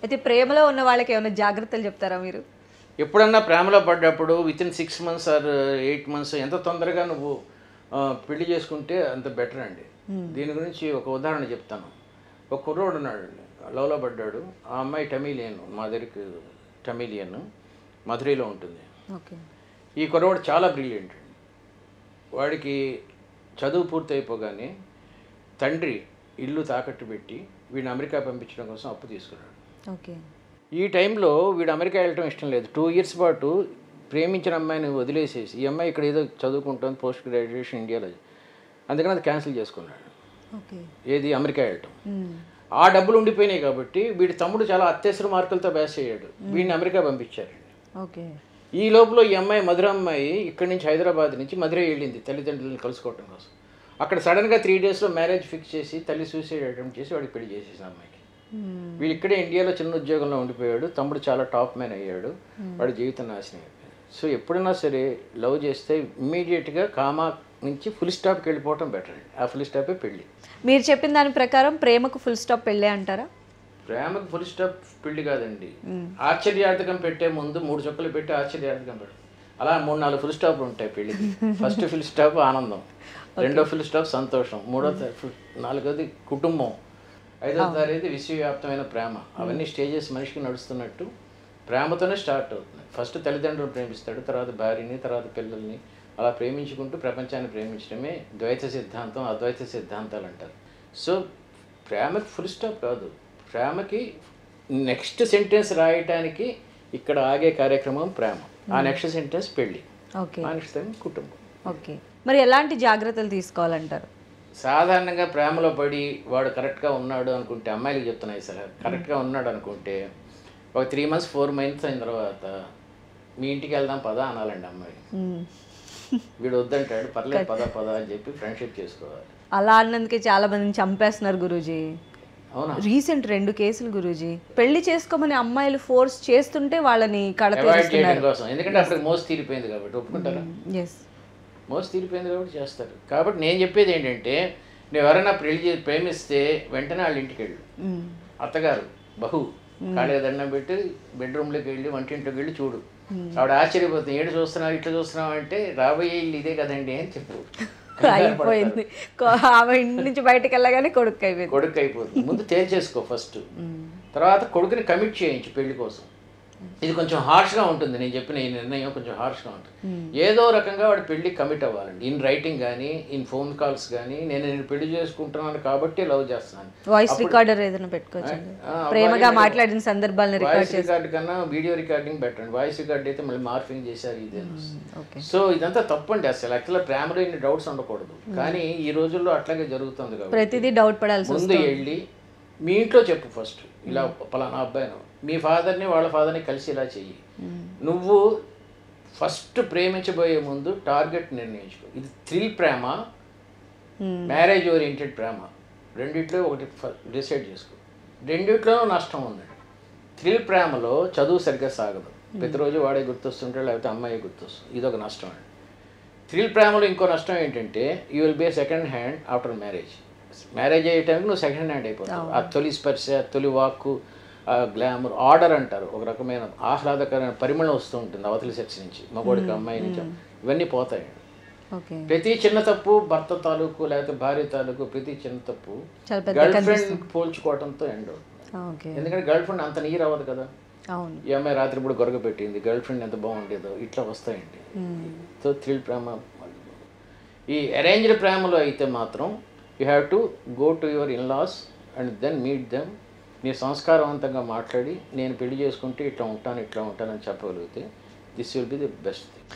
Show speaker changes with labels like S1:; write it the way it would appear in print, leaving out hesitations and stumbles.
S1: అయితే ప్రేమలో ఉన్న వాళ్ళకి ఏమైనా జాగ్రత్తలు చెప్తారా మీరు?
S2: ఎప్పుడన్నా ప్రేమలో పడ్డప్పుడు వితిన్ 6 మంత్స్ ఆర్ 8 మంత్స్ ఎంత తొందరగా నువ్వు పెళ్లి చేసుకుంటే అంత బెటర్ అండి. దీని గురించి ఒక ఉదాహరణ చెప్తాను. ఒక కుర్రోడు ఉన్నాడు, లవ్లో పడ్డాడు. ఆ అమ్మాయి టమీలియన్, మా దగ్గరికి టమీలియన్, మధురైలో ఉంటుంది.
S1: ఓకే.
S2: ఈ కుర్రోడు చాలా బ్రిలియంట్. వాడికి చదువు పూర్తి అయిపోగానే తండ్రి ఇల్లు తాకట్టు పెట్టి వీడిని అమెరికా పంపించడం కోసం అప్పు తీసుకున్నాడు.
S1: ఓకే.
S2: ఈ టైంలో వీడు అమెరికా వెళ్ళటం ఇష్టం లేదు. 2 ఇయర్స్ పాటు ప్రేమించిన అమ్మాయిని వదిలేసేసి ఈ అమ్మాయి ఇక్కడ ఏదో చదువుకుంటుంది, పోస్ట్ గ్రాడ్యుయేషన్ ఇండియాలో, అందుకని అది క్యాన్సిల్ చేసుకున్నాడు.
S1: ఓకే.
S2: ఏది అమెరికా వెళ్ళటం. ఆ డబ్బులు ఉండిపోయినాయి కాబట్టి వీడి తమ్ముడు చాలా అత్యవసర మార్కులతో బ్యాస్ అయ్యాడు. వీడిని అమెరికా పంపించారు.
S1: ఓకే.
S2: ఈ లోపల ఈ అమ్మాయి మధుర అమ్మాయి ఇక్కడి నుంచి హైదరాబాద్ నుంచి మధురై వెళ్ళింది తల్లిదండ్రులను కలుసుకోవటం కోసం. అక్కడ సడన్గా 3 డేస్లో మ్యారేజ్ ఫిక్స్ చేసి తల్లి సూసైడ్ అటెంప్ట్ చేసి వాడికి పెళ్లి చేసేసిన అమ్మాయికి. వీడు ఇక్కడే ఇండియాలో చిన్న ఉద్యోగంలో ఉండిపోయాడు. తమ్ముడు చాలా టాప్ మ్యాన్ అయ్యాడు. వాడి జీవితం నాశనం అయిపోయాడు. సో ఎప్పుడైనా సరే లవ్ చేస్తే ఇమ్మీడియట్గా కామా నుంచి ఫుల్ స్టాప్కి వెళ్ళిపోవటం బెటర్ అండి. ఆ ఫుల్ స్టాపే పెళ్ళి.
S1: మీరు చెప్పిన దాని ప్రకారం ప్రేమకు ఫుల్ స్టాప్ పెళ్ళే అంటారా?
S2: ప్రేమకు ఫుల్ స్టాప్ పెళ్లి కాదండి. ఆశ్చర్యార్థకం పెట్టే ముందు 3 చుక్కలు పెట్టి ఆశ్చర్యార్థకం పెట్టు. అలా 3-4 ఫుల్ స్టాప్లు ఉంటాయి పెళ్ళికి. ఫస్ట్ ఫుల్ స్టాప్ ఆనందం, రెండో ఫుల్ స్టాప్ సంతోషం, నాలుగోది కుటుంబం, ఐదో తారీఖు విశ్వవ్యాప్తమైన ప్రేమ. అవన్నీ స్టేజెస్ మనిషికి నడుస్తున్నట్టు ప్రేమతోనే స్టార్ట్ అవుతుంది. ఫస్ట్ తల్లిదండ్రులు ప్రేమిస్తాడు, తర్వాత భార్యని, తర్వాత పిల్లల్ని. అలా ప్రేమించుకుంటూ ప్రపంచాన్ని ప్రేమించడమే ద్వైత సిద్ధాంతం, అద్వైత సిద్ధాంతాలు అంటారు. సో ప్రేమకి ఫుల్ స్టాప్ కాదు, ప్రేమకి నెక్స్ట్ సెంటెన్స్ రాయటానికి ఇక్కడ ఆగే కార్యక్రమం ప్రేమ. ఆ నెక్స్ట్ సెంటెన్స్ పెళ్ళి, ఆ నెక్స్ట్ టైం కుటుంబం.
S1: ఓకే. మరి ఎలాంటి జాగ్రత్తలు తీసుకోవాలంటారు?
S2: సాధారణంగా ప్రేమలో పడి వాడు కరెక్ట్గా ఉన్నాడు అనుకుంటే, అమ్మాయిలకు చెప్తున్నాయి సార్, కరెక్ట్గా ఉన్నాడు అనుకుంటే ఒక 3 months 4 months అయిన తర్వాత మీ ఇంటికి వెళ్దాం పదా అనాలండి అమ్మాయి. వీడు వద్దంటాడు, పర్లేదు పద అని చెప్పి ఫ్రెండ్షిప్ చేసుకోవాలి.
S1: అలా అన్నందుకే చాలా మందిని చంపేస్తున్నారు గురూజీ.
S2: అవునా?
S1: రీసెంట్ 2 కేసులు గురూజీ. పెళ్లి చేసుకోమని అమ్మాయిలు ఫోర్స్ చేస్తుంటే వాళ్ళని
S2: అవాయిడ్ చేయడం కోసం. ఎందుకంటే అప్పుడు మోసు తీరిపోయింది కాబట్టి. ఒప్పుకుంటారా? మోసు తీరిపోయింది కాబట్టి చేస్తారు. కాబట్టి నేను చెప్పేది ఏంటంటే, నువ్వు ఎవరైనా ప్రేమిస్తే వెంటనే వాళ్ళ ఇంటికి వెళ్ళు. అత్తగారు బహు కాళ్ళకి దండం పెట్టి బెడ్రూమ్లోకి వెళ్ళి వంటింట్లోకి వెళ్ళి చూడు. ఆవిడ ఆశ్చర్యపోతుంది, ఏడు చూస్తున్నావు ఇట్లా చూస్తున్నావు అంటే, రాబోయే ఇల్లు ఇదే కదండి అని చెప్పు.
S1: అయిపోయింది. ఆమె ఇంటి నుంచి బయటకు వెళ్ళగానే కొడుకు
S2: అయిపోతుంది. ముందు తేల్చేసుకో ఫస్ట్, తర్వాత కొడుకుని కమిట్ చేయించు పెళ్లి కోసం. ఇది కొంచెం హార్ష్గా ఉంటుంది, నేను చెప్పిన ఈ నిర్ణయం కొంచెం హార్ష్గా ఉంటుంది. ఏదో రకంగా వాడు పెళ్లి కమిట్ అవ్వాలండి. ఇన్ రైటింగ్ కానీ, ఇన్ ఫోన్ కాల్స్ కానీ, నేను పెళ్లి చేసుకుంటున్నాను కాబట్టి లవ్ చేస్తున్నాను.
S1: వాయిస్ రికార్డర్ ఏదైనా పెట్టుకోవచ్చు, ప్రేమగా మాట్లాడిన సందర్భాలను
S2: వాయిస్ రికార్డ్ కన్నా వీడియో రికార్డింగ్ బెటర్ అండి. వాయిస్ రికార్డ్ అయితే మళ్ళీ మార్ఫింగ్ చేశారు ఇదే. సో ఇదంతా తప్పండి. అసలు యాక్చువల్గా ప్రేమలో ఇన్ని డౌట్స్ ఉండకూడదు, కానీ ఈ రోజుల్లో అట్లాగే జరుగుతుంది కాబట్టి
S1: ప్రతిదీ డౌట్ పడాల్సి.
S2: ముందు వెళ్ళి మీ ఇంట్లో చెప్పు ఫస్ట్, ఇలా పలానా అబ్బాయిను, మీ ఫాదర్ని వాళ్ళ ఫాదర్ని కలిసి ఇలా చెయ్యి. నువ్వు ఫస్ట్ ప్రేమించబోయే ముందు టార్గెట్ నిర్ణయించుకో. ఇది థ్రిల్ ప్రేమ, మ్యారేజ్ ఓరియంటెడ్ ప్రేమ, రెండిట్లో ఒకటి డిసైడ్ చేసుకో. రెండిట్లోనూ నష్టం ఉందండి. థ్రిల్ ప్రేమలో చదువు సరిగ్గా సాగదు, ప్రతిరోజు వాడే గుర్తొస్తుంటే లేకపోతే అమ్మాయి గుర్తొస్తుంది, ఇదొక నష్టం అండి. థ్రిల్ ప్రేమలో ఇంకో నష్టం ఏంటంటే, you will be A second hand after marriage. Marriage అయ్యే టైంకి నువ్వు సెకండ్ హ్యాండ్ అయిపోతావు. ఆ తొలి స్పర్శ, తొలి వాక్కు, గ్లామర్, ఆర్డర్ అంటారు, ఒక రకమైన ఆహ్లాదకరమైన పరిమళం వస్తూ ఉంటుంది అవతలి సెక్స్ నుంచి, మగోడికి అమ్మాయి నుంచి. ఇవన్నీ పోతాయి. ప్రతి చిన్న తప్పు భర్త తాలూకు లేకపోతే భార్య తాలూకు ప్రతి చిన్న తప్పు గర్ల్ ఫ్రెండ్ పోల్చుకోవడంతో ఎండ్ అవుతుంది. ఎందుకంటే గర్ల్ ఫ్రెండ్ అంత నీరు అవ్వదు కదా. ఈ అమ్మాయి రాత్రి ఇప్పుడు గొరగ పెట్టింది, గర్ల్ ఫ్రెండ్ ఎంత బాగుండేదో, ఇట్లా వస్తాయండి. సో థ్రిల్ ప్రేమ. ఈ అరేంజ్డ్ ప్రేమలో అయితే మాత్రం you have to go to your in-laws and then meet them. నీ సంస్కారవంతంగా మాట్లాడి, నేను పెళ్లి చేసుకుంటే ఇట్లా ఉంటాను అని చెప్పగలిగితే, this will be the best thing.